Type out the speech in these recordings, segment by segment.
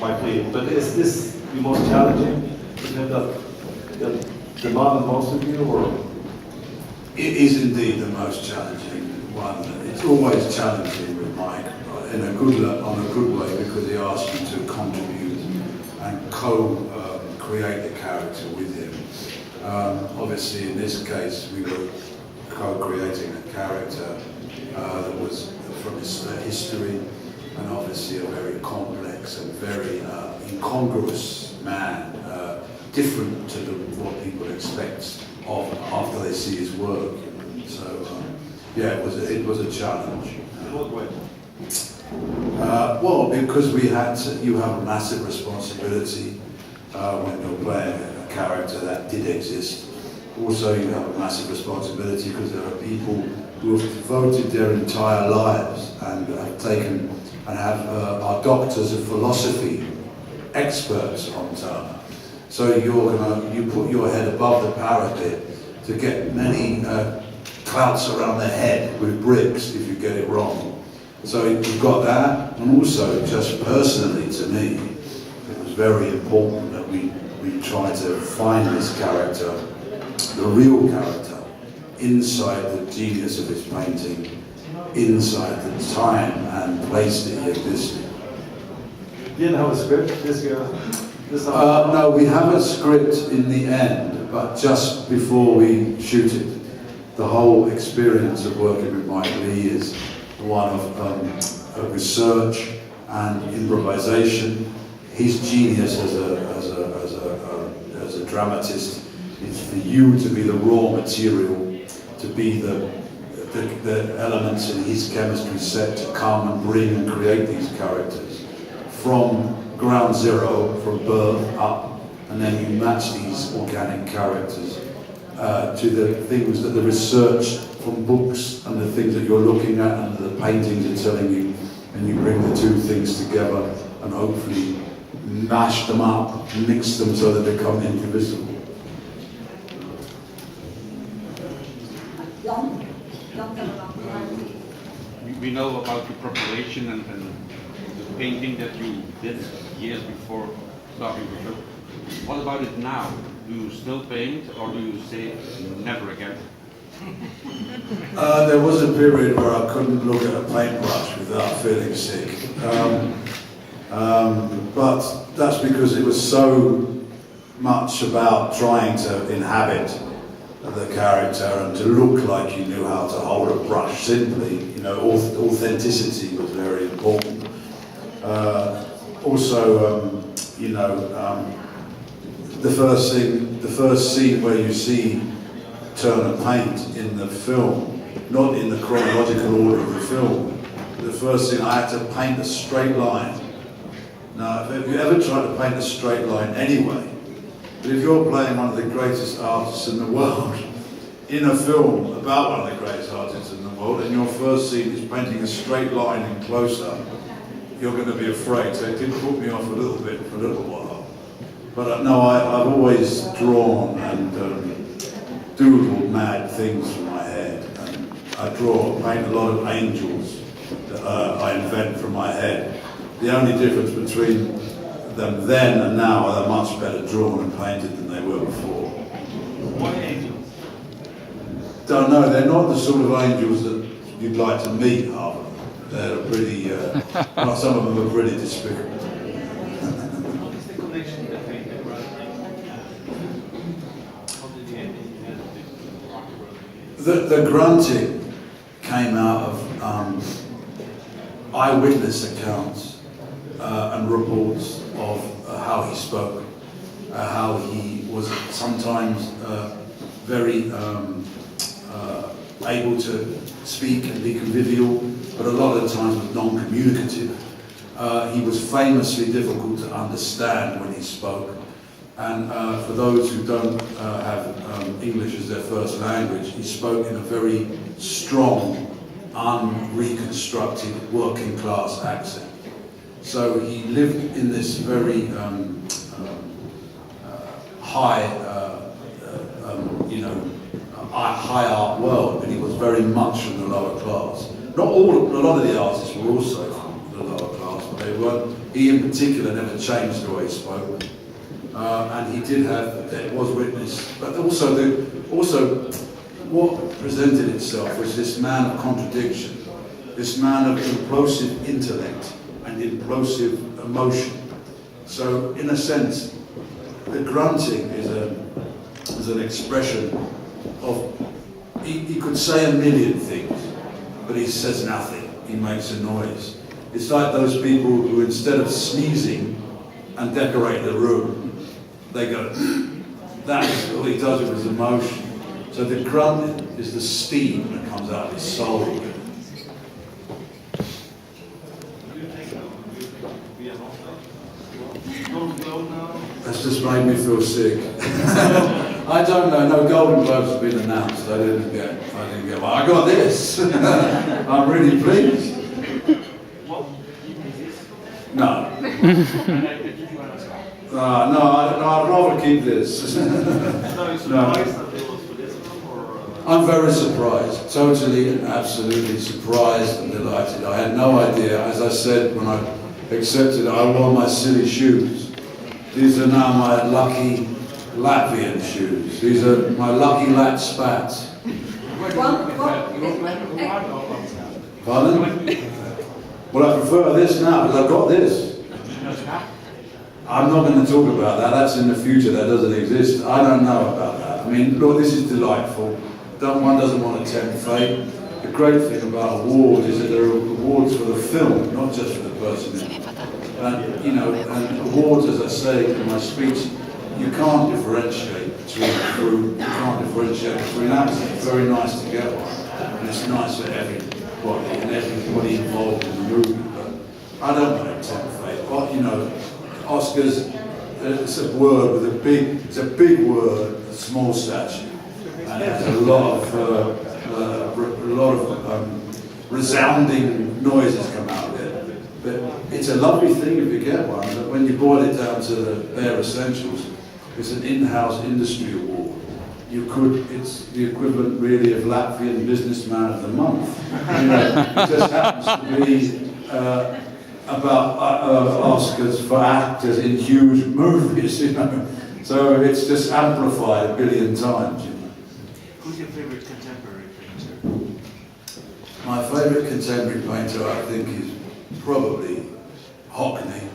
my field. But is this the most challenging? Isn't that demand most of you, or? It is indeed the most challenging one. It's always challenging with Mike, on a good way, because he asks you to contribute and co-create the character with him. Obviously, in this case, we were co-creating a character that was from his history, and obviously a very complex and very incongruous man, different to what people expect of after they see his work. So, yeah, it was a challenge. In what way? Well, because you have a massive responsibility when you're playing a character that did exist. Also, you have a massive responsibility because there are people who have devoted their entire lives and have taken and are doctors of philosophy, experts on Turner. So you put your head above the parapet to get many clouts around the head with bricks if you get it wrong. So you've got that, and also just personally to me, it was very important that we try to find this character, the real character, inside the genius of his painting, inside the time and place that he existed. You didn't have a script this year? No, we have a script in the end, but just before we shoot it. The whole experience of working with Mike Leigh is one of research and improvisation. His genius as a dramatist is for you to be the raw material, to be the elements in his chemistry set to come and bring and create these characters from ground zero, from birth up, and then you match these organic characters to the things that the research from books and the things that you're looking at and the paintings are telling you, and you bring the two things together and hopefully mash them up, mix them so they become indivisible. We know about your preparation and the painting that you did years before starting the film. What about it now? Do you still paint, or do you say never again? There was a period where I couldn't look at a paintbrush without feeling sick. But that's because it was so much about trying to inhabit the character and to look like you knew how to hold a brush simply. You know, authenticity was very important. The first scene where you see Turner paint in the film, not in the chronological order of the film, the first thing I had to paint a straight line. Now, if you ever try to paint a straight line anyway, but if you're playing one of the greatest artists in the world, in a film about one of the greatest artists in the world, and your first scene is painting a straight line in close-up, you're going to be afraid. So it did put me off a little bit for a little while. But no, I've always drawn and doodled mad things from my head. And I paint a lot of angels that I invent from my head. The only difference between them then and now are they're much better drawn and painted than they were before. What angels? Don't know, they're not the sort of angels that you'd like to meet, half of them. They're pretty, some of them are pretty despicable. What is the connection between the grunting and The grunting came out of eyewitness accounts and reports of how he spoke, how he was sometimes very able to speak and be convivial, but a lot of the times was non-communicative. He was famously difficult to understand when he spoke. And for those who don't have English as their first language, he spoke in a very strong, unreconstructed, working class accent. So he lived in this very high art world, but he was very much from the lower class. Not all, a lot of the artists were also from the lower class, but they weren't He in particular never changed the way he spoke. And he did have, it was witnessed, but also what presented itself was this man of contradiction, this man of implosive intellect and implosive emotion. So in a sense, the grunting is an expression of, he could say a million things, but he says nothing, he makes a noise. It's like those people who instead of sneezing and decorate the room, they go, that's all he does with his emotion. So the grunt is the steam that comes out of his soul. That's just made me feel sick. I don't know, no Golden Globes have been announced. I didn't get, well, I got this. I'm really pleased. No. No, I'd rather keep this. No. I'm very surprised, totally and absolutely surprised and delighted. I had no idea, as I said when I accepted, I wore my silly shoes. These are now my lucky Latvian shoes. These are my lucky Lat spats. Pardon? Well, I prefer this now because I've got this. I'm not going to talk about that. That's in the future. That doesn't exist. I don't know about that. I mean, look, this is delightful. One doesn't want to tempt fate. The great thing about awards is that there are awards for the film, not just for the person. And, you know, and awards, as I say in my speech, you can't differentiate between fruit, you can't differentiate between actors. It's very nice to get one, and it's nice for everybody and everybody involved in the movie. But I don't want to tempt fate. But, you know, Oscars, it's a word with it's a big word, a small statue, and there's a lot of resounding noises come out of it. But it's a lovely thing if you get one. But when you boil it down to the bare essentials, it's an in-house industry award. It's the equivalent really of Latvian Businessman of the Month. You know, it just happens to be about Oscars for actors in huge movies, you know. So it's just amplified a billion times, you know. Who's your favorite contemporary painter? My favourite contemporary painter, I think, is probably Hockney.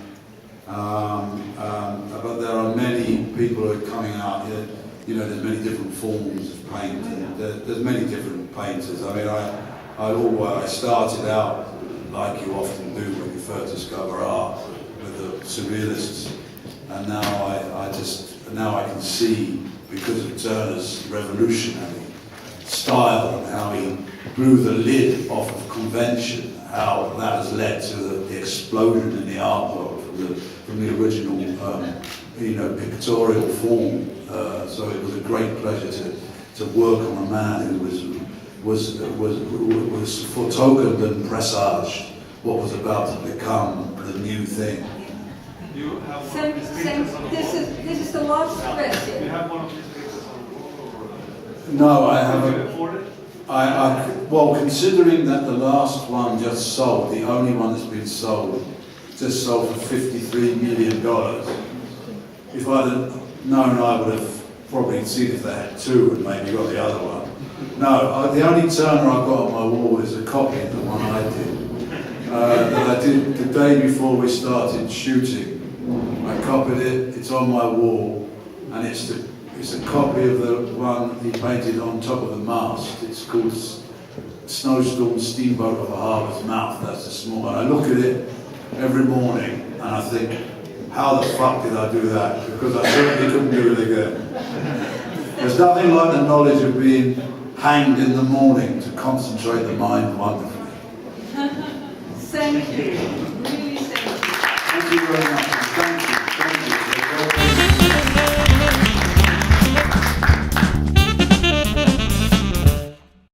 But there are many people who are coming out here. You know, there's many different forms of painting. There's many different painters. I mean, I started out, like you often do when you first discover art, with the surrealists, and now I can see, because of Turner's revolutionary style and how he blew the lid off of convention, how that has led to the explosion in the art world from the original, you know, pictorial form. So it was a great pleasure to work on a man who was foretokened and presaged what was about to become the new thing. You have one of his pictures on the wall. This is the last question. You have one of his pictures on the wall? No, I Can you haven't. afford it? Well, considering that the last one just sold, the only one that's been sold, just sold for $53 million. If I'd have known, I would have probably seen if they had two and maybe got the other one. No, the only Turner I've got on my wall is a copy of the one I did. That I did the day before we started shooting. I copied it, it's on my wall, and it's a copy of the one he painted on top of the mast. It's called Snowstorm Steamboat of a Harbour's Mouth. That's the small one. I look at it every morning and I think, how the fuck did I do that? Because I certainly couldn't do it again. There's nothing like the knowledge of being hanged in the morning to concentrate the mind wonderfully. Thank you. Really thank you. Thank you very much.